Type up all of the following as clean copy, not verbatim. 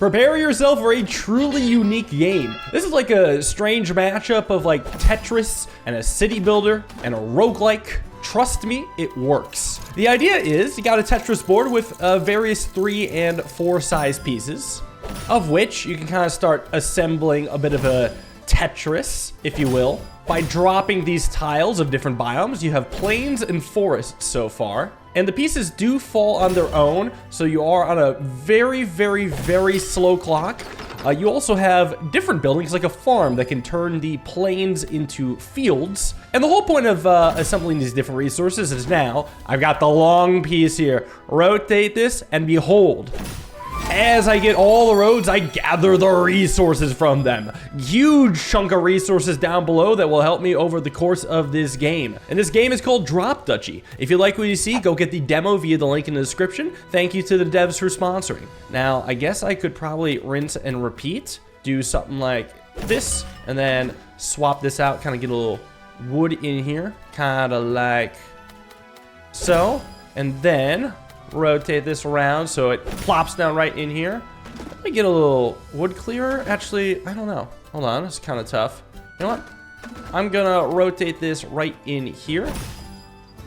Prepare yourself for a truly unique game. This is like a strange matchup of like Tetris and a city builder and a roguelike. Trust me, it works. The idea is you got a Tetris board with various 3 and 4 size pieces, of which you can kind of start assembling a bit of a Tetris, if you will, by dropping these tiles of different biomes. You have plains and forests so far, and the pieces do fall on their own, so you are on a very, very, very slow clock. You also have different buildings, like a farm that can turn the plains into fields. And the whole point of assembling these different resources is now, I've got the long piece here. Rotate this, and behold, as I get all the roads, I gather the resources from them. Huge chunk of resources down below that will help me over the course of this game. And this game is called Drop Duchy. If you like what you see, go get the demo via the link in the description. Thank you to the devs for sponsoring. Now, I guess I could probably rinse and repeat. Do something like this, and then swap this out, kind of get a little wood in here. Kind of like so. And then rotate this around so it plops down right in here. Let me get a little wood clearer. Actually, I don't know. Hold on, it's kind of tough. You know what? I'm gonna rotate this right in here.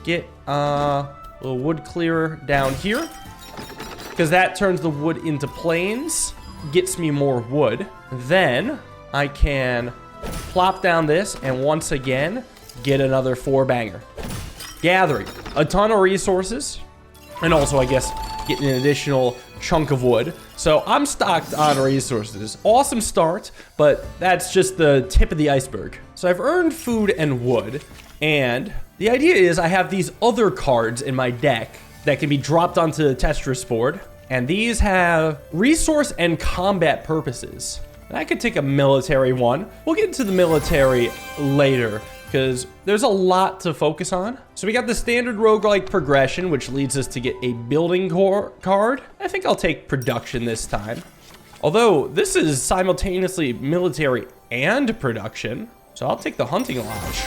Get a little wood clearer down here, because that turns the wood into plains, gets me more wood. Then I can plop down this and once again get another 4-banger. Gathering a ton of resources, and also, I guess, getting an additional chunk of wood. So I'm stocked on resources. Awesome start, but that's just the tip of the iceberg. So I've earned food and wood, and the idea is I have these other cards in my deck that can be dropped onto the Tetris board, and these have resource and combat purposes. And I could take a military one. We'll get into the military later, because there's a lot to focus on. So we got the standard roguelike progression, which leads us to get a building core card. I think I'll take production this time. Although this is simultaneously military and production, so I'll take the hunting lodge.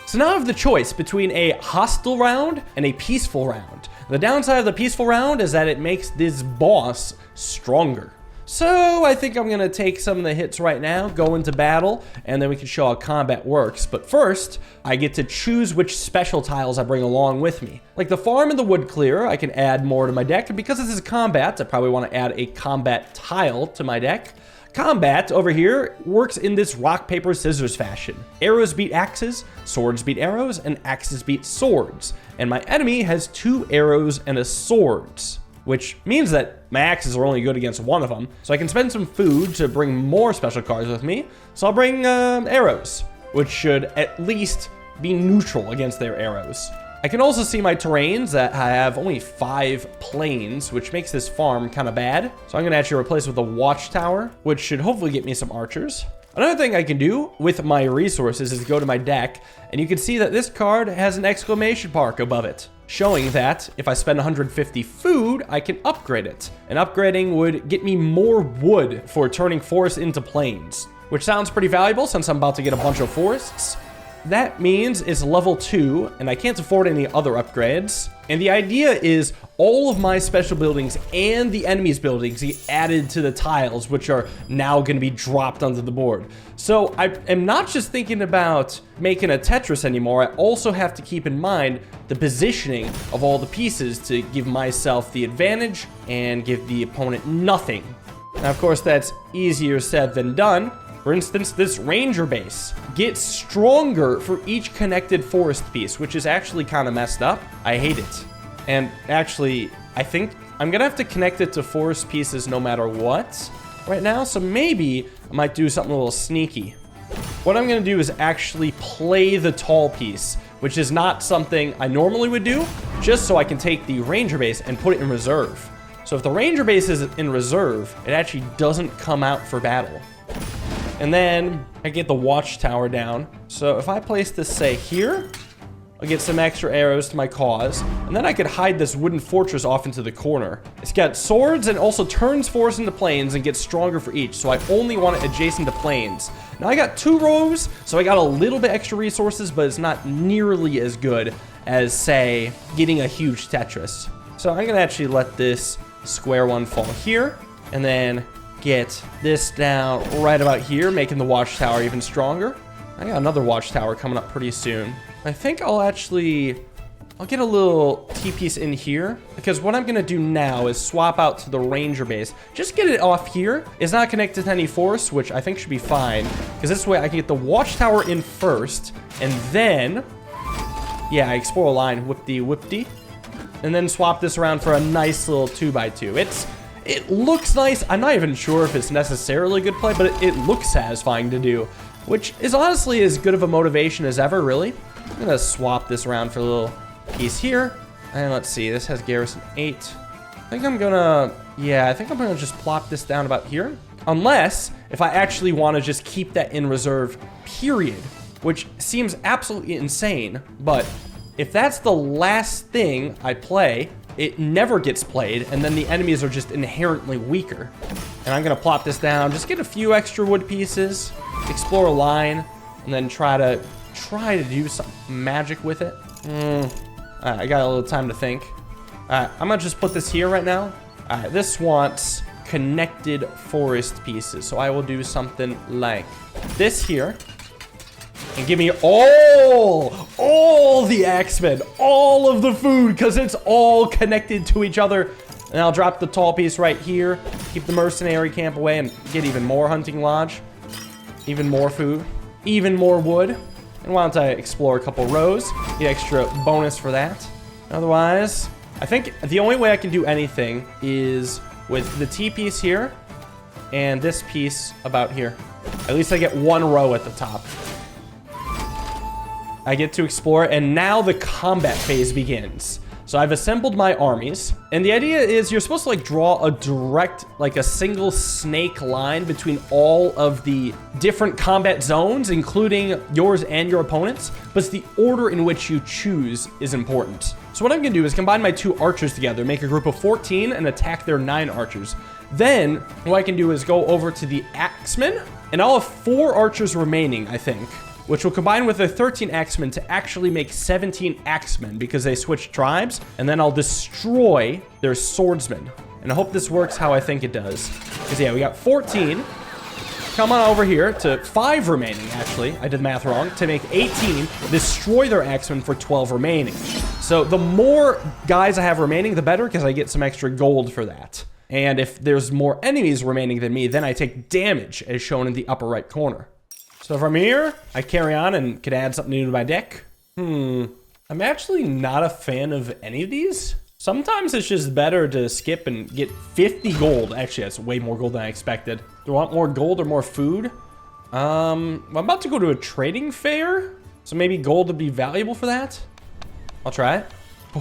So now I have the choice between a hostile round and a peaceful round. The downside of the peaceful round is that it makes this boss stronger. So I think I'm gonna take some of the hits right now, go into battle, and then we can show how combat works. But first, I get to choose which special tiles I bring along with me. Like the farm and the wood clearer, I can add more to my deck. And because this is combat, I probably wanna add a combat tile to my deck. Combat over here works in this rock, paper, scissors fashion. Arrows beat axes, swords beat arrows, and axes beat swords. And my enemy has 2 arrows and a swords, which means that my axes are only good against one of them. So I can spend some food to bring more special cards with me. So I'll bring arrows, which should at least be neutral against their arrows. I can also see my terrains that have only 5 plains, which makes this farm kind of bad. So I'm gonna actually replace with a watchtower, which should hopefully get me some archers. Another thing I can do with my resources is go to my deck, and you can see that this card has an exclamation mark above it, showing that if I spend 150 food, I can upgrade it. And upgrading would get me more wood for turning forests into plains, which sounds pretty valuable since I'm about to get a bunch of forests. That means it's level 2, and I can't afford any other upgrades. And the idea is all of my special buildings and the enemy's buildings get added to the tiles, which are now going to be dropped onto the board. So I am not just thinking about making a Tetris anymore. I also have to keep in mind the positioning of all the pieces to give myself the advantage and give the opponent nothing. Now, of course, that's easier said than done. For instance, this ranger base gets stronger for each connected forest piece, which is actually kind of messed up. I hate it. And actually, I think I'm gonna have to connect it to forest pieces no matter what right now. So maybe I might do something a little sneaky. What I'm gonna do is actually play the tall piece, which is not something I normally would do, just so I can take the ranger base and put it in reserve. So if the ranger base is in reserve, it actually doesn't come out for battle. And then I get the watchtower down. So if I place this, say, here, I'll get some extra arrows to my cause. And then I could hide this wooden fortress off into the corner. It's got swords and also turns forests into plains and gets stronger for each. So I only want it adjacent to plains. Now I got 2 rows, so I got a little bit extra resources, but it's not nearly as good as, say, getting a huge Tetris. So I'm gonna actually let this square one fall here, and then get this down right about here, making the watchtower even stronger. I got another watchtower coming up pretty soon. I think I'll get a little T-piece in here, because what I'm gonna do now is swap out to the ranger base. Just get it off here. It's not connected to any force, which I think should be fine, because this way I can get the watchtower in first, and then, yeah, I explore a line, whip-de-whip-de, and then swap this around for a nice little 2x2. It looks nice. I'm not even sure if it's necessarily a good play, but it looks satisfying to do, which is honestly as good of a motivation as ever, really. I'm gonna swap this around for a little piece here, and let's see, this has garrison 8. I think I'm gonna just plop this down about here, unless if I actually want to just keep that in reserve, period, which seems absolutely insane. But if that's the last thing I play, it never gets played, and then the enemies are just inherently weaker. And I'm gonna plop this down, just get a few extra wood pieces, explore a line, and then try to do some magic with it. I got a little time to think. I'm gonna just put this here right now. This wants connected forest pieces, so I will do something like this here, and give me all the axemen, all of the food, because it's all connected to each other. And I'll drop the tall piece right here, keep the mercenary camp away, and get even more hunting lodge, even more food, even more wood. And why don't I explore a couple rows, get extra bonus for that. Otherwise, I think the only way I can do anything is with the T piece here and this piece about here. At least I get one row at the top. I get to explore, and now the combat phase begins. So I've assembled my armies, and the idea is you're supposed to like draw a direct, like a single snake line between all of the different combat zones, including yours and your opponent's, but it's the order in which you choose is important. So what I'm gonna do is combine my 2 archers together, make a group of 14 and attack their 9 archers. Then what I can do is go over to the axemen, and I'll have 4 archers remaining, I think, which will combine with the 13 axemen to actually make 17 axemen because they switch tribes, and then I'll destroy their swordsmen. And I hope this works how I think it does. Because yeah, we got 14. Come on over here to 5 remaining, actually. I did the math wrong. To make 18, destroy their axemen for 12 remaining. So the more guys I have remaining, the better, because I get some extra gold for that. And if there's more enemies remaining than me, then I take damage, as shown in the upper right corner. So from here, I carry on and can add something new to my deck. I'm actually not a fan of any of these. Sometimes it's just better to skip and get 50 gold. Actually, that's way more gold than I expected. Do I want more gold or more food? I'm about to go to a trading fair, so maybe gold would be valuable for that. I'll try it.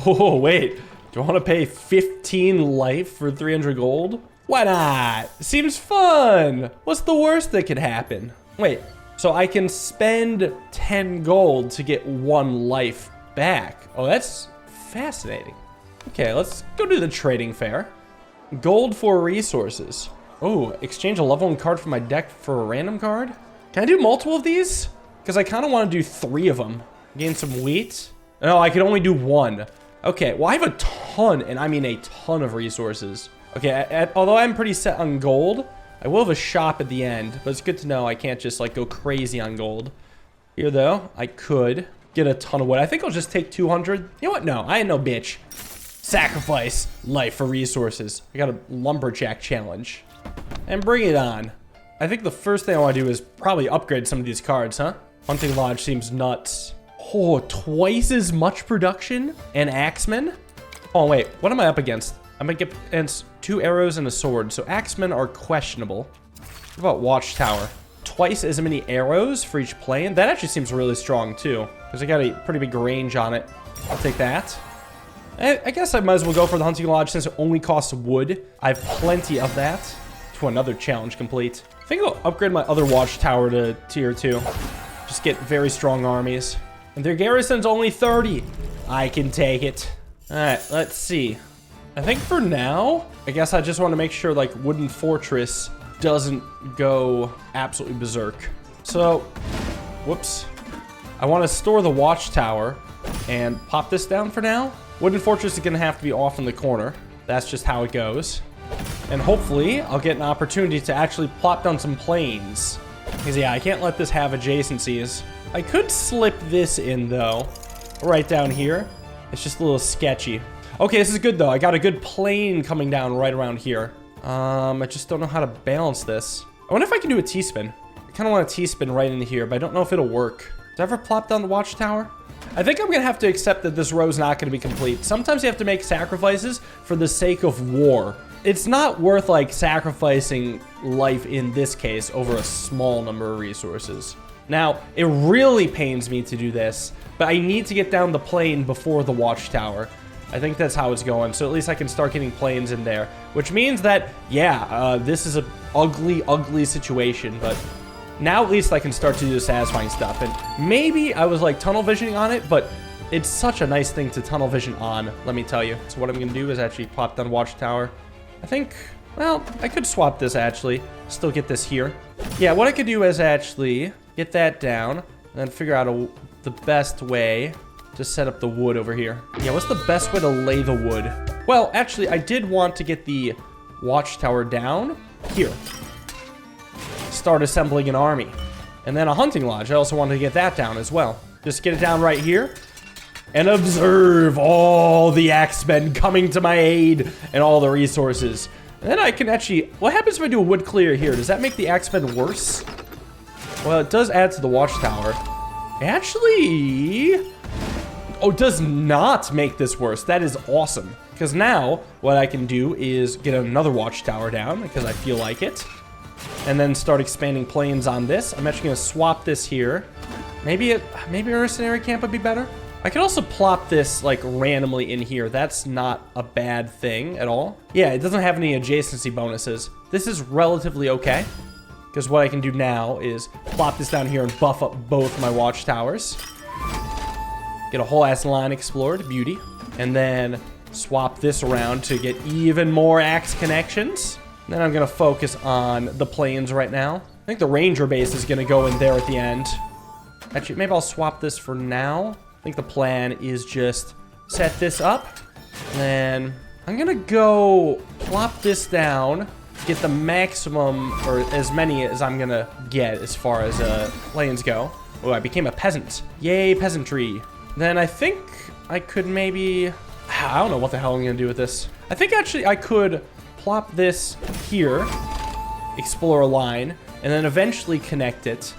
Oh, wait. Do I want to pay 15 life for 300 gold? Why not? Seems fun. What's the worst that could happen? Wait. So I can spend 10 gold to get 1 life back. Oh, that's fascinating. Okay, let's go to the trading fair. Gold for resources. Oh, exchange a level 1 card from my deck for a random card. Can I do multiple of these? Because I kind of want to do 3 of them. Gain some wheat. No, I can only do 1. Okay, well, I have a ton, and I mean a ton of resources. Okay, although I'm pretty set on gold, I will have a shop at the end, but it's good to know I can't just like go crazy on gold. Here though, I could get a ton of wood. I think I'll just take 200. You know what? No, I ain't no bitch. Sacrifice life for resources. I got a lumberjack challenge. And bring it on. I think the first thing I want to do is probably upgrade some of these cards, huh? Hunting Lodge seems nuts. Oh, twice as much production and axemen? Oh wait, what am I up against? I'm gonna get against 2 arrows and a sword, so axemen are questionable. What about watchtower? Twice as many arrows for each plane? That actually seems really strong too, because I got a pretty big range on it. I'll take that. I guess I might as well go for the hunting lodge since it only costs wood. I have plenty of that. To another challenge complete. I think I'll upgrade my other watchtower to tier 2. Just get very strong armies. And their garrison's only 30. I can take it. All right, let's see. I think for now, I guess I just want to make sure like Wooden Fortress doesn't go absolutely berserk. So, whoops. I want to store the watchtower and pop this down for now. Wooden Fortress is going to have to be off in the corner. That's just how it goes. And hopefully I'll get an opportunity to actually plop down some planes. Because yeah, I can't let this have adjacencies. I could slip this in though, right down here. It's just a little sketchy. Okay, this is good though. I got a good plane coming down right around here. I just don't know how to balance this. I wonder if I can do a T-spin. I kind of want a T-spin right into here, but I don't know if it'll work. Did I ever plop down the watchtower? I think I'm gonna have to accept that this row is not gonna be complete. Sometimes you have to make sacrifices for the sake of war. It's not worth like sacrificing life in this case over a small number of resources. Now, it really pains me to do this, but I need to get down the plane before the watchtower. I think that's how it's going, so at least I can start getting planes in there. Which means that, yeah, this is an ugly, ugly situation, but now at least I can start to do the satisfying stuff. And maybe I was like tunnel visioning on it, but it's such a nice thing to tunnel vision on, let me tell you. So what I'm gonna do is actually pop down watchtower. I think, well, I could swap this actually, still get this here. Yeah, what I could do is actually get that down and then figure out the best way to set up the wood over here. Yeah, what's the best way to lay the wood? Well, actually, I did want to get the watchtower down here. Start assembling an army. And then a hunting lodge. I also wanted to get that down as well. Just get it down right here. And observe all the axemen coming to my aid and all the resources. And then I can actually... What happens if I do a wood clear here? Does that make the axemen worse? Well, it does add to the watchtower. Actually... Oh, it does not make this worse. That is awesome. Because now, what I can do is get another watchtower down, because I feel like it. And then start expanding planes on this. I'm actually going to swap this here. Maybe a mercenary camp would be better. I could also plop this, like, randomly in here. That's not a bad thing at all. Yeah, it doesn't have any adjacency bonuses. This is relatively okay. Because what I can do now is plop this down here and buff up both my watchtowers. Get a whole ass line explored, beauty. And then swap this around to get even more axe connections. And then I'm gonna focus on the planes right now. I think the ranger base is gonna go in there at the end. Actually, maybe I'll swap this for now. I think the plan is just set this up. And then I'm gonna go plop this down, get the maximum, or as many as I'm gonna get as far as planes go. Oh, I became a peasant. Yay, peasantry. Then I think I could maybe... I don't know what the hell I'm gonna do with this. I think actually I could plop this here, explore a line, and then eventually connect it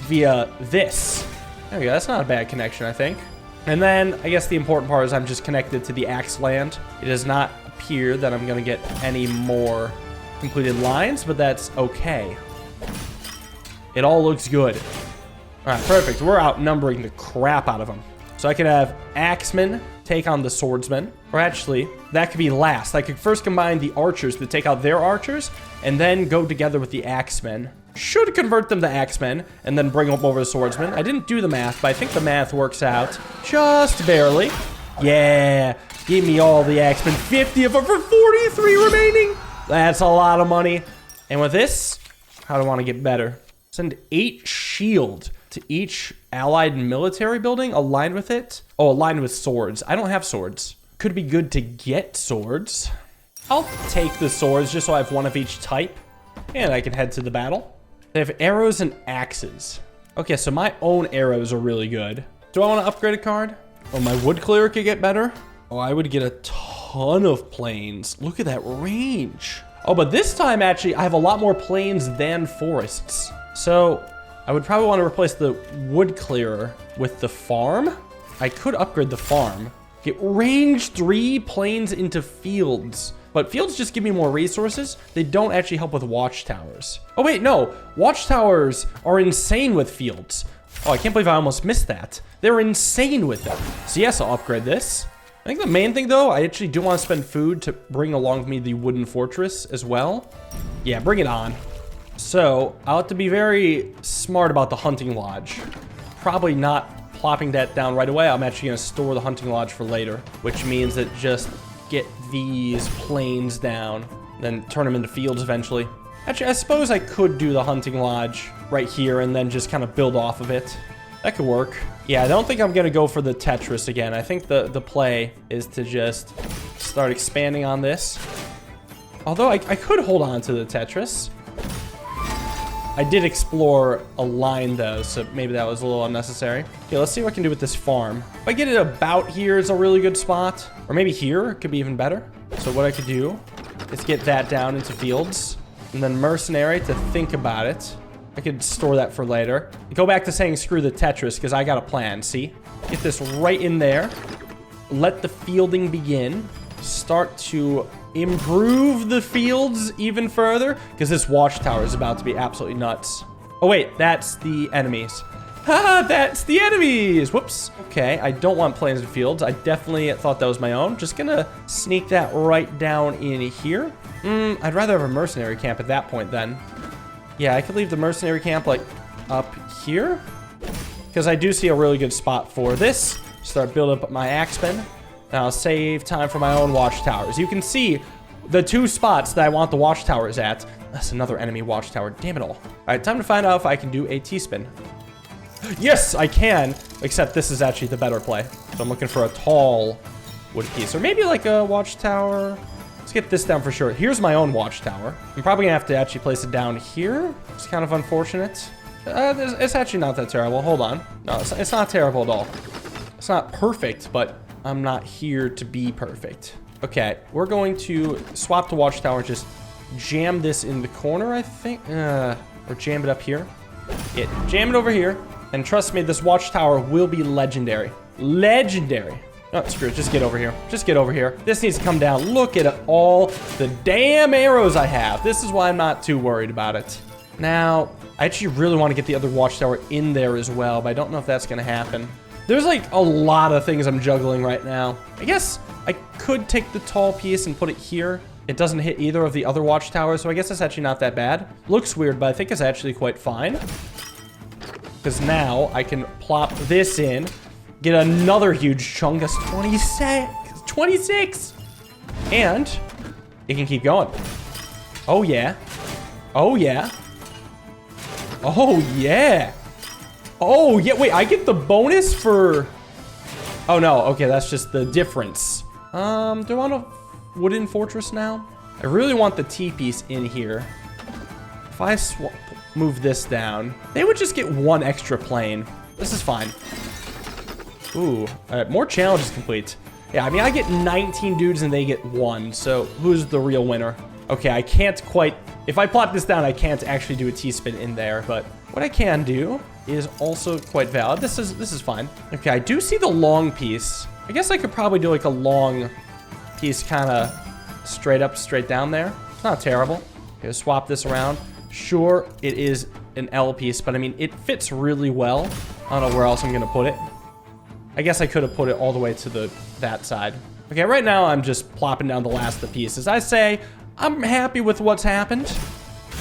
via this. There we go, that's not a bad connection, I think. And then I guess the important part is I'm just connected to the axe land. It does not appear that I'm gonna get any more completed lines, but that's okay. It all looks good. All right, perfect. We're outnumbering the crap out of them. So I could have axemen take on the swordsmen. Or actually, that could be last. I could first combine the archers to take out their archers, and then go together with the axemen. Should convert them to axemen, and then bring them over the swordsmen. I didn't do the math, but I think the math works out just barely. Yeah, give me all the axemen. 50 of them for 43 remaining. That's a lot of money. And with this, how do I want to get better? Send 8 shield to each allied military building aligned with it. Oh, aligned with swords. I don't have swords. Could be good to get swords. I'll take the swords just so I have one of each type. And I can head to the battle. They have arrows and axes. Okay, so my own arrows are really good. Do I want to upgrade a card? Oh, my wood clearer could get better. Oh, I would get a ton of plains. Look at that range. Oh, but this time, actually, I have a lot more plains than forests. So I would probably want to replace the wood clearer with the farm. I could upgrade the farm. Get range 3 plains into fields. But fields just give me more resources. They don't actually help with watchtowers. Oh wait, no. Watchtowers are insane with fields. Oh, I can't believe I almost missed that. They're insane with them. So yes, I'll upgrade this. I think the main thing though, I actually do want to spend food to bring along with me the wooden fortress as well. Yeah, bring it on. So I'll have to be very smart about the hunting lodge. Probably not plopping that down right away. I'm actually going to store the hunting lodge for later, which means that just get these plains down, then turn them into fields eventually. Actually, I suppose I could do the hunting lodge right here and then just kind of build off of it. That could work. Yeah, I don't think I'm going to go for the Tetris again. I think the play is to just start expanding on this. Although I could hold on to the Tetris. I did explore a line though, so maybe that was a little unnecessary. Okay, let's see what I can do with this farm. If I get it about here is a really good spot. Or maybe here could be even better. So what I could do is get that down into fields. And then mercenary to think about it. I could store that for later. Go back to saying screw the Tetris because I got a plan, see? Get this right in there. Let the fielding begin. Start to improve the fields even further because this watchtower is about to be absolutely nuts. Oh wait, that's the enemies. Haha, that's the enemies. Whoops. Okay, I don't want plains and fields. I definitely thought that was my own. Just gonna sneak that right down in here. I'd rather have a mercenary camp at that point then. Yeah, I could leave the mercenary camp like up here because I do see a really good spot for this. Start building up my axemen. Now I'll save time for my own watchtowers. You can see the 2 spots that I want the watchtowers at. That's another enemy watchtower. Damn it all. All right, time to find out if I can do a T-spin. Yes, I can. Except this is actually the better play. So I'm looking for a tall wood piece. Or maybe like a watchtower. Let's get this down for sure. Here's my own watchtower. I'm probably gonna have to actually place it down here. It's kind of unfortunate. It's actually not that terrible. Hold on. No, it's not terrible at all. It's not perfect, but I'm not here to be perfect. Okay, we're going to swap the watchtower, just jam this in the corner, I think. Or jam it up here. Yeah, jam it over here. And trust me, this watchtower will be legendary. Legendary. Oh, screw it, just get over here. Just get over here. This needs to come down. Look at all the damn arrows I have. This is why I'm not too worried about it. Now, I actually really want to get the other watchtower in there as well, but I don't know if that's going to happen. There's like a lot of things I'm juggling right now. I guess I could take the tall piece and put it here. It doesn't hit either of the other watchtowers, so I guess that's actually not that bad. Looks weird, but I think it's actually quite fine. Because now I can plop this in, get another huge chunk. That's 26. 26. And it can keep going. Oh, yeah. Oh, yeah. Oh, yeah. Oh, yeah, wait, I get the bonus for... Oh, no, okay, that's just the difference. Do I want a wooden fortress now? I really want the T-piece in here. If I move this down, they would just get 1 extra plane. This is fine. Ooh, all right, more challenges complete. Yeah, I mean, I get 19 dudes and they get 1, so who's the real winner? Okay, I can't quite... If I plot this down, I can't actually do a T-spin in there, but what I can do is also quite valid. This is fine. Okay, I do see the long piece. I guess I could probably do like a long piece kind of straight up, straight down there. It's not terrible. Okay, swap this around. Sure, it is an L piece, but I mean, it fits really well. I don't know where else I'm gonna put it. I guess I could have put it all the way to that side. Okay, right now I'm just plopping down the last of the pieces. I say I'm happy with what's happened,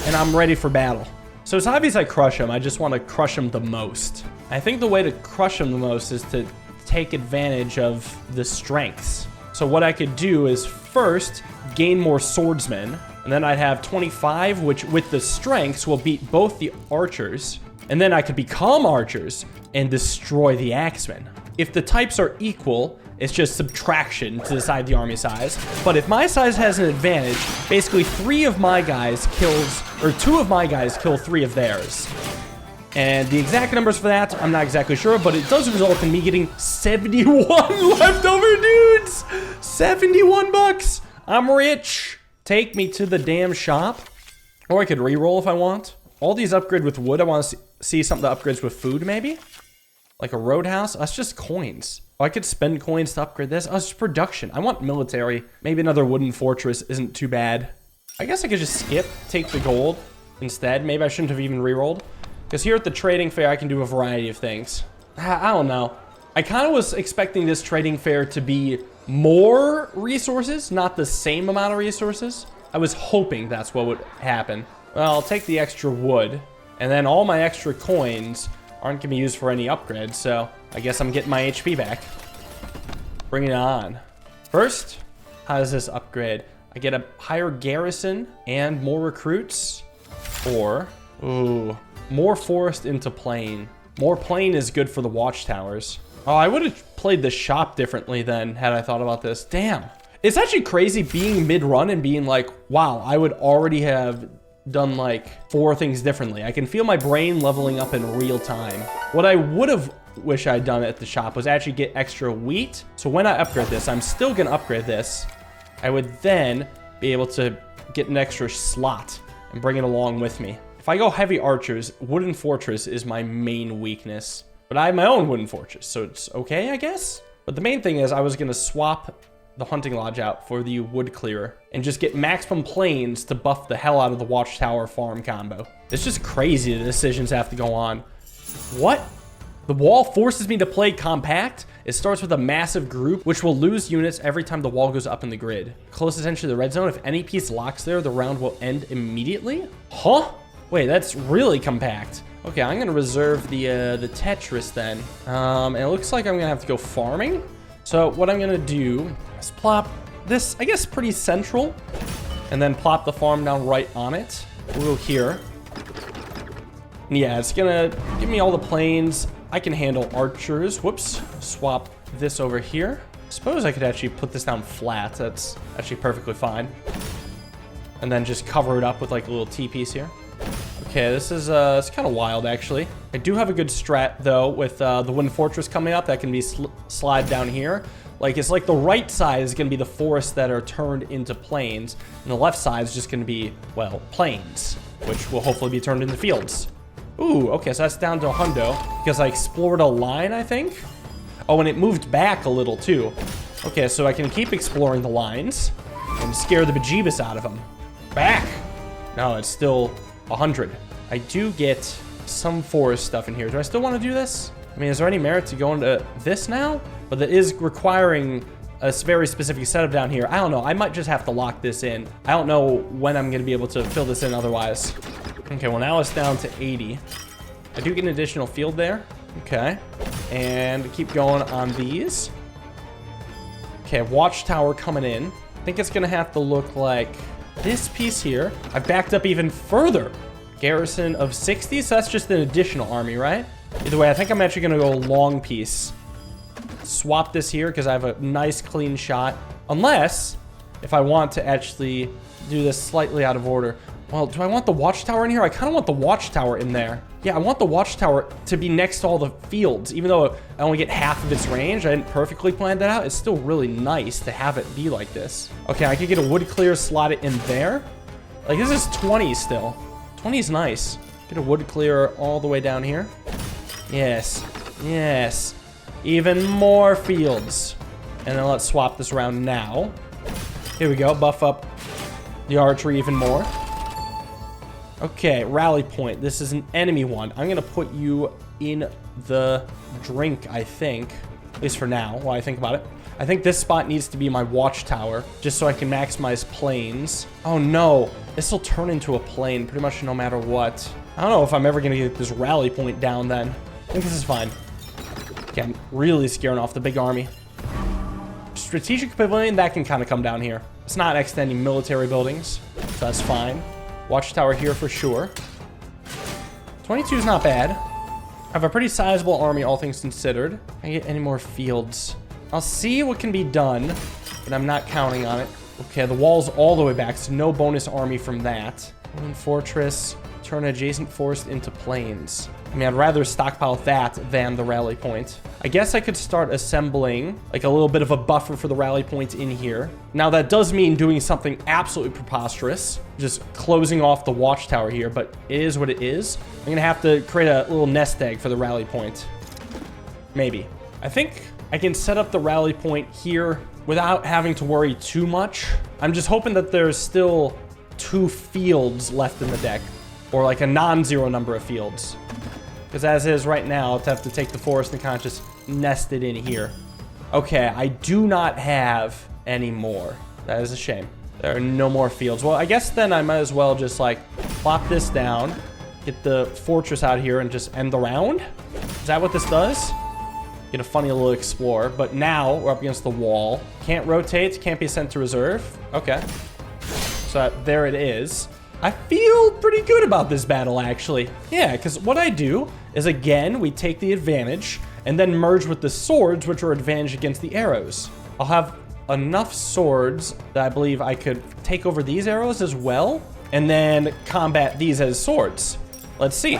and I'm ready for battle. So it's obvious I crush him. I just want to crush him the most. I think the way to crush him the most is to take advantage of the strengths. So what I could do is first gain more swordsmen, and then I'd have 25, which with the strengths will beat both the archers, and then I could become archers and destroy the axemen. If the types are equal, it's just subtraction to decide the army size. But if my size has an advantage, basically 2 of my guys kill 3 of theirs. And the exact numbers for that, I'm not exactly sure, but it does result in me getting 71 leftover dudes. 71 bucks. I'm rich. Take me to the damn shop. Or I could re-roll if I want. All these upgrade with wood. I want to see something that upgrades with food, maybe? Like a roadhouse? That's just coins. Oh, I could spend coins to upgrade this. Oh, it's just production. I want military. Maybe another wooden fortress isn't too bad. I guess I could just skip, take the gold instead. Maybe I shouldn't have even re-rolled. Because here at the trading fair, I can do a variety of things. I don't know. I kind of was expecting this trading fair to be more resources, not the same amount of resources. I was hoping that's what would happen. Well, I'll take the extra wood, and then all my extra coins aren't going to be used for any upgrades, so I guess I'm getting my HP back. Bring it on. First, how does this upgrade? I get a higher garrison and more recruits, or, ooh, more forest into plain. More plain is good for the watchtowers. Oh, I would have played the shop differently then had I thought about this. Damn. It's actually crazy being mid-run and being like, wow, I would already have done like 4 things differently. I can feel my brain leveling up in real time. What I would have wished I'd done at the shop was actually get extra wheat. So when I upgrade this, I'm still gonna upgrade this. I would then be able to get an extra slot and bring it along with me. If I go heavy archers, wooden fortress is my main weakness. But I have my own wooden fortress, so it's okay, I guess? But the main thing is I was gonna swap the hunting lodge out for the wood clearer and just get maximum plains to buff the hell out of the watchtower farm combo. It's just crazy the decisions have to go on. What? The wall forces me to play compact. It starts with a massive group, which will lose units every time the wall goes up in the grid. Closest entry to the red zone, if any piece locks there, the round will end immediately? Huh? Wait, that's really compact. Okay, I'm gonna reserve the Tetris then. And it looks like I'm gonna have to go farming. So what I'm gonna do is plop this, I guess, pretty central, and then plop the farm down right on it. We'll go here. And yeah, it's gonna give me all the plains. I can handle archers. Whoops. Swap this over here. Suppose I could actually put this down flat. That's actually perfectly fine. And then just cover it up with like a little T-piece here. Okay, this is it's kind of wild actually. I do have a good strat though with the wooden fortress coming up that can be slide down here. Like it's like the right side is going to be the forests that are turned into plains, and the left side is just going to be, well, plains, which will hopefully be turned into fields. Ooh, okay, so that's down to a hundo because I explored a line, I think. Oh, and it moved back a little too. Okay, so I can keep exploring the lines and scare the bejeebus out of them. Back. No, it's still 100. I do get some forest stuff in here. Do I still want to do this? I mean, is there any merit to go into this now? But that is requiring a very specific setup down here. I don't know. I might just have to lock this in. I don't know when I'm going to be able to fill this in otherwise. Okay, well, now it's down to 80. I do get an additional field there. Okay. And keep going on these. Okay, watchtower coming in. I think it's going to have to look like this piece here. I've backed up even further. Garrison of 60, so that's just an additional army, right? Either way, I think I'm actually going to go long piece. Swap this here because I have a nice clean shot. Unless, if I want to actually do this slightly out of order. Well, do I want the watchtower in here? I kind of want the watchtower in there. Yeah, I want the watchtower to be next to all the fields. Even though I only get half of its range, I didn't perfectly plan that out. It's still really nice to have it be like this. Okay, I could get a wood clear, slot it in there. Like, this is 20 still. 20 is nice. Get a wood clear all the way down here. Yes. Yes. Even more fields. And then let's swap this around now. Here we go. Buff up the archery even more. Okay, rally point. This is an enemy one. I'm going to put you in the drink, I think. At least for now, while I think about it. I think this spot needs to be my watchtower, just so I can maximize plains. Oh no, this will turn into a plain pretty much no matter what. I don't know if I'm ever going to get this rally point down then. I think this is fine. Okay, I'm really scaring off the big army. Strategic pavilion, that can kind of come down here. It's not next to any military buildings, so that's fine. Watchtower here for sure. 22 is not bad. I have a pretty sizable army, all things considered. Can I get any more fields? I'll see what can be done, but I'm not counting on it. Okay, the wall's all the way back, so no bonus army from that. One fortress, turn adjacent forest into plains. I mean, I'd rather stockpile that than the rally point. I guess I could start assembling like a little bit of a buffer for the rally point in here. Now that does mean doing something absolutely preposterous, just closing off the watchtower here, but it is what it is. I'm gonna have to create a little nest egg for the rally point. Maybe. I think I can set up the rally point here without having to worry too much. I'm just hoping that there's still 2 fields left in the deck, or like a non-zero number of fields. Because as is right now, I'll have to take the forest and kind of just nest it in here. Okay, I do not have any more. That is a shame. There are no more fields. Well, I guess then I might as well just like plop this down, get the fortress out here and just end the round. Is that what this does? Get a funny little explorer, but now we're up against the wall. Can't rotate, can't be sent to reserve. Okay. So there it is. I feel pretty good about this battle, actually. Yeah, because what I do is, again, we take the advantage and then merge with the swords, which are advantage against the arrows. I'll have enough swords that I believe I could take over these arrows as well, and then combat these as swords. Let's see.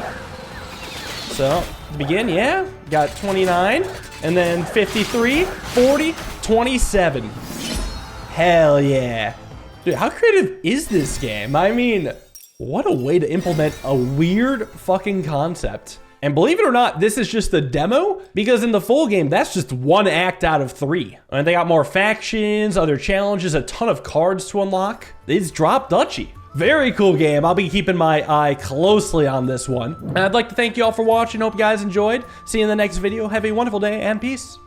So, begin, yeah. Got 29, and then 53, 40, 27. Hell yeah. Dude, how creative is this game? I mean, what a way to implement a weird fucking concept. And believe it or not, this is just the demo, because in the full game, that's just 1 act out of 3. And they got more factions, other challenges, a ton of cards to unlock. It's dropped Duchy. Very cool game. I'll be keeping my eye closely on this one. And I'd like to thank you all for watching. Hope you guys enjoyed. See you in the next video. Have a wonderful day and peace.